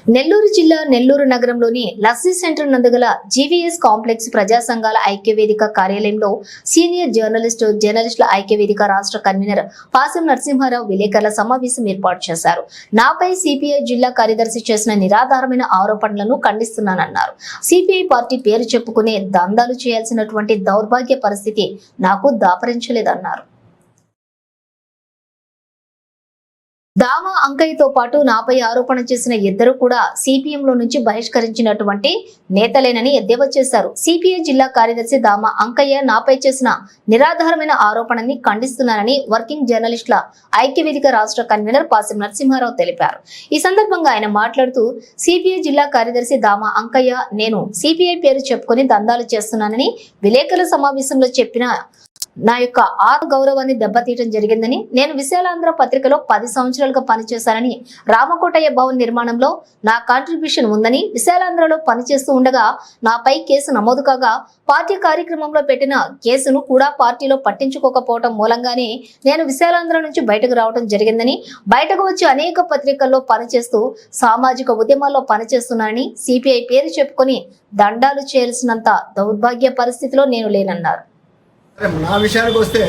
నెల్లూరు జిల్లా నెల్లూరు నగరంలోని lassi centre నందుగల GVS complex ప్రజా సంఘాల ఐక్యవేదిక కార్యాలయంలో సీనియర్ జర్నలిస్టుల ఐక్యవేదిక రాష్ట్ర కన్వీనర్ పాసం నరసింహారావు విలేకరుల సమావేశం ఏర్పాటు చేశారు. నాపై సిపిఐ జిల్లా కార్యదర్శి చేసిన నిరాధారమైన ఆరోపణలను ఖండిస్తున్నానన్నారు. సిపిఐ పార్టీ పేరు చెప్పుకునే దందాలు చేయాల్సినటువంటి దౌర్భాగ్య పరిస్థితి నాకు దాపరించలేదన్నారు. దామా అంకయ్యతో పాటు నాపై ఆరోపణ చేసిన ఇద్దరు కూడా సిపిఎంలో నుంచి బహిష్కరించినటువంటి నేతలేనని ఎద్దేవా చేశారు. సిపిఐ జిల్లా కార్యదర్శి దామా అంకయ్య నాపై చేసిన నిరాధారమైన ఆరోపణని ఖండిస్తున్నానని వర్కింగ్ జర్నలిస్టుల ఐక్యవేదిక రాష్ట్ర కన్వీనర్ పాసం నరసింహారావు తెలిపారు. ఈ సందర్భంగా ఆయన మాట్లాడుతూ సిపిఐ జిల్లా కార్యదర్శి దామా అంకయ్య నేను సిపిఐ పేరు చెప్పుకొని దందాలు చేస్తున్నానని విలేకరుల సమావేశంలో చెప్పిన నా యొక్క ఆత్మ గౌరవాన్ని దెబ్బతీయడం జరిగిందని, నేను విశాలాంధ్ర పత్రికలో 10 సంవత్సరాలుగా పనిచేశానని, రామకోటయ్య భవన్ నిర్మాణంలో నా కాంట్రిబ్యూషన్ ఉందని, విశాలాంధ్రలో పనిచేస్తూ ఉండగా నాపై కేసు నమోదు కాగా పార్టీ కార్యక్రమంలో పెట్టిన కేసును కూడా పార్టీలో పట్టించుకోకపోవడం మూలంగానే నేను విశాలాంధ్ర నుంచి బయటకు రావడం జరిగిందని, బయటకు వచ్చి అనేక పత్రికల్లో పనిచేస్తూ సామాజిక ఉద్యమాల్లో పనిచేస్తున్నానని, సిపిఐ పేరు చెప్పుకొని దండాలు చేయాల్సినంత దౌర్భాగ్య పరిస్థితిలో నేను లేనన్నారు. నా విషయానికి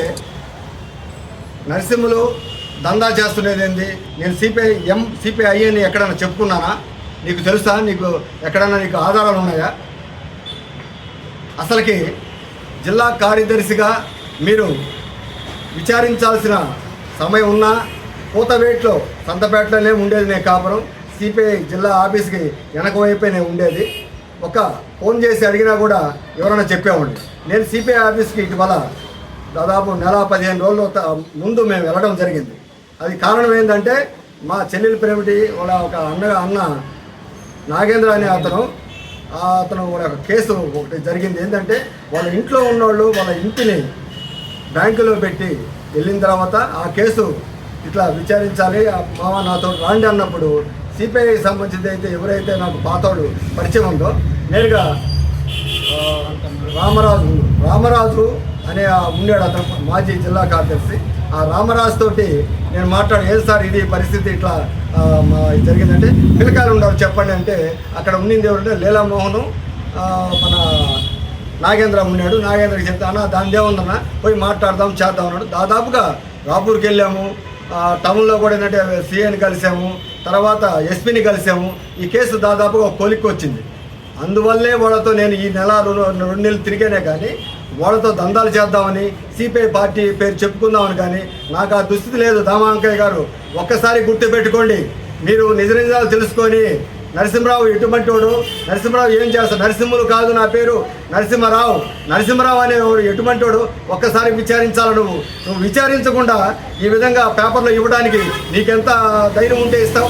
నరసింహులు దందా చేస్తున్నది ఏంది? నేను సిపిఐ అని ఎక్కడన్నా చెప్పుకున్నానా? నీకు తెలుసా? నీకు ఎక్కడన్నా నీకు ఆధారాలు ఉన్నాయా? అసలుకి జిల్లా కార్యదర్శిగా మీరు విచారించాల్సిన సమయం ఉన్నా పూతవేట్లో సంతపేటలోనే ఉండేది నేను కాపురం. సిపిఐ జిల్లా ఆఫీస్కి వెనక వైపునే ఉండేది. ఒక ఫోన్ చేసి అడిగినా కూడా ఎవరైనా చెప్పేవాడిని. నేను సిపిఐ ఆఫీస్కి ఇటీవల దాదాపు నెల 15 రోజుల ముందు మేము వెళ్ళడం జరిగింది. అది కారణం ఏంటంటే మా చెల్లెలు ప్రేమిటి వాళ్ళ ఒక అన్న నాగేంద్ర అనే అతను ఒక కేసు ఒకటి జరిగింది. ఏంటంటే వాళ్ళ ఇంట్లో ఉన్నవాళ్ళు వాళ్ళ ఇంటిని బ్యాంకులో పెట్టి వెళ్ళిన తర్వాత ఆ కేసు ఇట్లా విచారించాలి మామ నాతో రాండి అన్నప్పుడు సిపిఐ సంబంధించి అయితే ఎవరైతే నాకు పాతోడు పరిచయం ఉందో నేరుగా రామరాజు అనే ఉండేడు అతను మాజీ జిల్లా కార్యదర్శి. ఆ రామరాజు తోటి నేను మాట్లాడి ఏది సార్ ఇది పరిస్థితి ఇట్లా జరిగిందంటే పిల్లకాయలు ఉండవు చెప్పండి అంటే అక్కడ ఉండింది ఎవరంటే లీలామోహను మన నాగేంద్ర ఉన్నాడు. నాగేంద్రకి చెప్తే అన్న దాని ఏముందన్నా పోయి మాట్లాడదాం చేద్దాం అన్నాడు. దాదాపుగా రాపూర్కి వెళ్ళాము. టౌన్లో కూడా ఏంటంటే సిఐని కలిసాము, తర్వాత ఎస్పీని కలిసాము. ఈ కేసు దాదాపుగా ఒక కొలిక్కి వచ్చింది. అందువల్లే వాళ్ళతో నేను ఈ నెల 2 నెలలు తిరిగానే కానీ వాళ్ళతో దందాలు చేద్దామని సిపిఐ పార్టీ పేరు చెప్పుకుందామని కానీ నాకు ఆ దుస్థితి లేదు. దామా అంకయ్య గారు ఒక్కసారి గుర్తుపెట్టుకోండి. మీరు నిజాలు తెలుసుకొని నరసింహరావు ఎటువంటి వాడు, నరసింహరావు ఏం చేస్తాడు? నరసింహులు కాదు నా పేరు నరసింహరావు అనేవాడు ఎటువంటి వాడు ఒక్కసారి విచారించాలి. నువ్వు విచారించకుండా ఈ విధంగా పేపర్లో ఇవ్వడానికి నీకెంత ధైర్యం ఉంటే ఇస్తావు?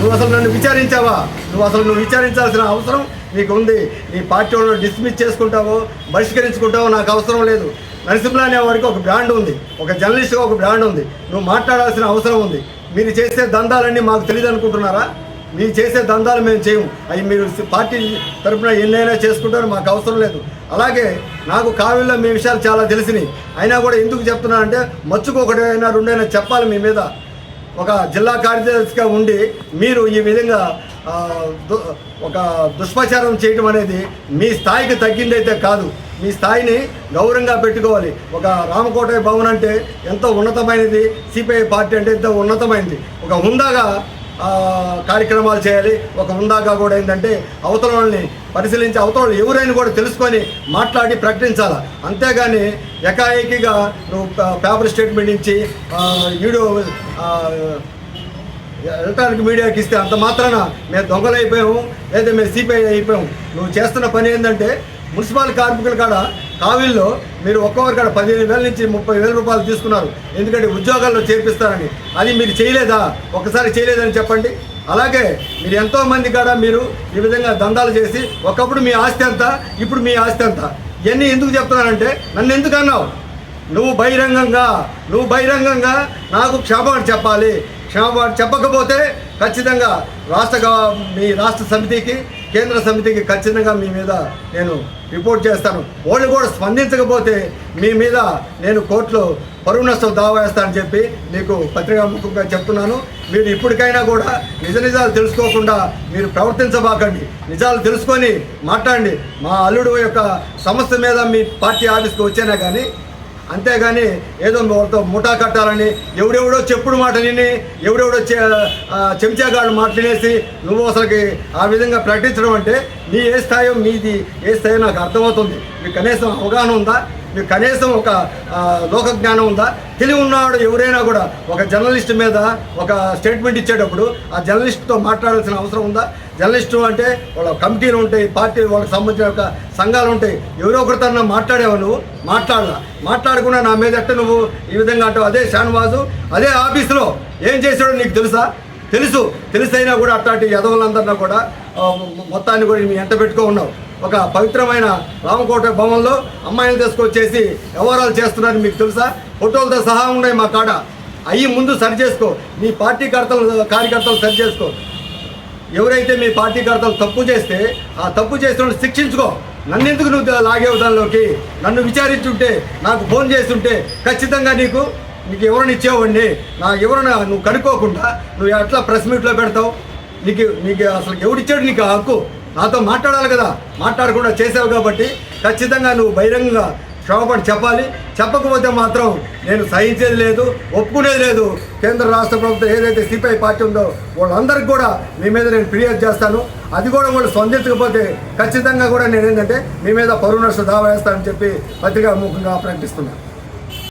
నువ్వు అసలు నన్ను విచారించావా? నువ్వు విచారించాల్సిన అవసరం నీకు ఉంది. నీ పార్టీ వాళ్ళు డిస్మిస్ చేసుకుంటావో బహిష్కరించుకుంటావో నాకు అవసరం లేదు. నరసింహ అనే వాడికి ఒక బ్రాండ్ ఉంది, ఒక జర్నలిస్ట్గా ఒక బ్రాండ్ ఉంది. నువ్వు మాట్లాడాల్సిన అవసరం ఉంది. మీరు చేసే దందాలన్నీ మాకు తెలియదు అనుకుంటున్నారా? మీరు చేసే దందాలు మేము చేయము. అవి మీరు పార్టీ తరఫున ఎన్నైనా చేసుకుంటారో మాకు అవసరం లేదు. అలాగే నాకు కావిల్లో మీ విషయాలు చాలా తెలిసినాయి. అయినా కూడా ఎందుకు చెప్తున్నానంటే మచ్చుకు 1 2 అయినా చెప్పాలి మీ మీద. ఒక జిల్లా కార్యదర్శిగా ఉండి మీరు ఈ విధంగా ఒక దుష్ప్రచారం చేయడం అనేది మీ స్థాయికి తగ్గిందైతే కాదు. మీ స్థాయిని గౌరవంగా పెట్టుకోవాలి. ఒక రామకోటయ్య భవన్ అంటే ఎంతో ఉన్నతమైనది, సిపిఐ పార్టీ అంటే ఎంతో ఉన్నతమైనది. ఒక హుందాగా కార్యక్రమాలు చేయాలి. ఒక హుందాగా కూడా ఏంటంటే అవతల వాళ్ళని పరిశీలించి అవతల వాళ్ళు ఎవరైనా కూడా తెలుసుకొని మాట్లాడి ప్రకటించాలి. అంతేగాని ఏకాఏకిగా నువ్వు పేపర్ స్టేట్మెంట్ ఇచ్చి వీడియో ఎలక్ట్రానిక్ మీడియాకి ఇస్తే అంత మాత్రాన మేము దొంగలు అయిపోయాము లేదా మేము సిపిఐ అయిపోయాము. నువ్వు చేస్తున్న పని ఏంటంటే మున్సిపల్ కార్మికుల కాడ కావిల్లో మీరు ఒక్కొక్కరి కాడ 15,000 నుంచి 30,000 రూపాయలు తీసుకున్నారు. ఎందుకంటే ఉద్యోగాల్లో చేర్పిస్తారని. అది మీరు చేయలేదా? ఒకసారి చేయలేదని చెప్పండి. అలాగే మీరు ఎంతోమంది కాడ మీరు ఈ విధంగా దందాలు చేసి ఒకప్పుడు మీ ఆస్తి ఎంత, ఇప్పుడు మీ ఆస్తి ఎంత. ఇవన్నీ ఎందుకు చెప్తున్నానంటే నన్ను ఎందుకు అన్నావు? నువ్వు బహిరంగంగా నాకు క్షమాపణ చెప్పాలి. క్షమాపణ చెప్పకపోతే ఖచ్చితంగా మీ రాష్ట్ర సమితికి కేంద్ర సమితికి ఖచ్చితంగా మీ మీద నేను రిపోర్ట్ చేస్తాను. వాళ్ళు కూడా స్పందించకపోతే మీ మీద నేను కోర్టులో పరువు నష్టం దావా వేస్తానని చెప్పి మీకు పత్రికాముఖంగా చెప్తున్నాను. మీరు ఇప్పటికైనా కూడా నిజాలు తెలుసుకోకుండా మీరు ప్రవర్తించబాకండి. నిజాలు తెలుసుకొని మాట్లాడండి. మా అల్లుడు యొక్క సమస్య మీద మీ పార్టీ ఆఫీస్కి వచ్చానా కానీ, అంతేగాని ఏదో వాళ్ళతో ముఠా కట్టాలని ఎవడెవడో చెప్పుడు మాట విని ఎవడెవడో చెంచాగాళ్ళు మాట్లాడేసి నువ్వు అసలుకి ఆ విధంగా ప్రకటించడం అంటే నీ ఏ స్థాయో మీది ఏ స్థాయో నాకు అర్థమవుతుంది. మీకు కనీసం అవగాహన ఉందా? మీకు కనీసం ఒక లోక జ్ఞానం ఉందా? తెలివి ఉన్నవాడు ఎవరైనా కూడా ఒక జర్నలిస్ట్ మీద ఒక స్టేట్మెంట్ ఇచ్చేటప్పుడు ఆ జర్నలిస్ట్తో మాట్లాడాల్సిన అవసరం ఉందా? జర్నలిస్టు అంటే వాళ్ళ కమిటీలు ఉంటాయి, పార్టీ వాళ్ళకి సంబంధించిన ఒక సంఘాలు ఉంటాయి. ఎవరో ఒకరితో మాట్లాడేవా? నువ్వు మాట్లాడకుండా నా మీద ఎట్ట నువ్వు ఈ విధంగా అంటావు? అదే షాన్వాజు అదే ఆఫీసులో ఏం చేశాడో నీకు తెలుసా? తెలిసైనా కూడా అట్లాంటి యదవులందరినీ కూడా మొత్తాన్ని కూడా మీ ఎంట పెట్టుకో ఉన్నావు. ఒక పవిత్రమైన రామకోట భవన్లో అమ్మాయిలు తీసుకొచ్చేసి వ్యవహారాలు చేస్తున్నారని మీకు తెలుసా? ఫోటోలతో సహా ఉన్నాయి మా కాడ. అయ్యి ముందు సరి చేసుకో. నీ పార్టీ కార్యకర్తలు సరి చేసుకో. ఎవరైతే మీ పార్టీ కార్యకర్తలు తప్పు చేస్తే ఆ తప్పు చేసిన శిక్షించుకో. నన్ను ఎందుకు నువ్వు లాగేవు దానిలోకి? నన్ను విచారించుంటే, నాకు ఫోన్ చేస్తుంటే ఖచ్చితంగా నీకు ఎవరిని ఇచ్చేవాడిని. నా ఎవరైనా నువ్వు కనుక్కోకుండా నువ్వు ఎట్లా ప్రెస్ మీట్లో పెడతావు? నీకు అసలు ఎవడిచ్చాడు నీకు ఆ హక్కు? నాతో మాట్లాడాలి కదా, మాట్లాడకుండా చేసావు కాబట్టి ఖచ్చితంగా నువ్వు బహిరంగంగా క్షమాపణ చెప్పాలి. చెప్పకపోతే మాత్రం నేను సహించేది లేదు, ఒప్పుకునేది లేదు. కేంద్ర రాష్ట్ర ప్రభుత్వం ఏదైతే సిపిఐ పార్టీ ఉందో వాళ్ళందరికీ కూడా మీ మీద నేను ఫిర్యాదు చేస్తాను. అది కూడా వాళ్ళు స్పందించకపోతే ఖచ్చితంగా కూడా నేను ఏంటంటే మీ మీద పరువు నష్ట దావా వేస్తానని చెప్పి పత్రికాముఖంగా ప్రకటిస్తున్నాను.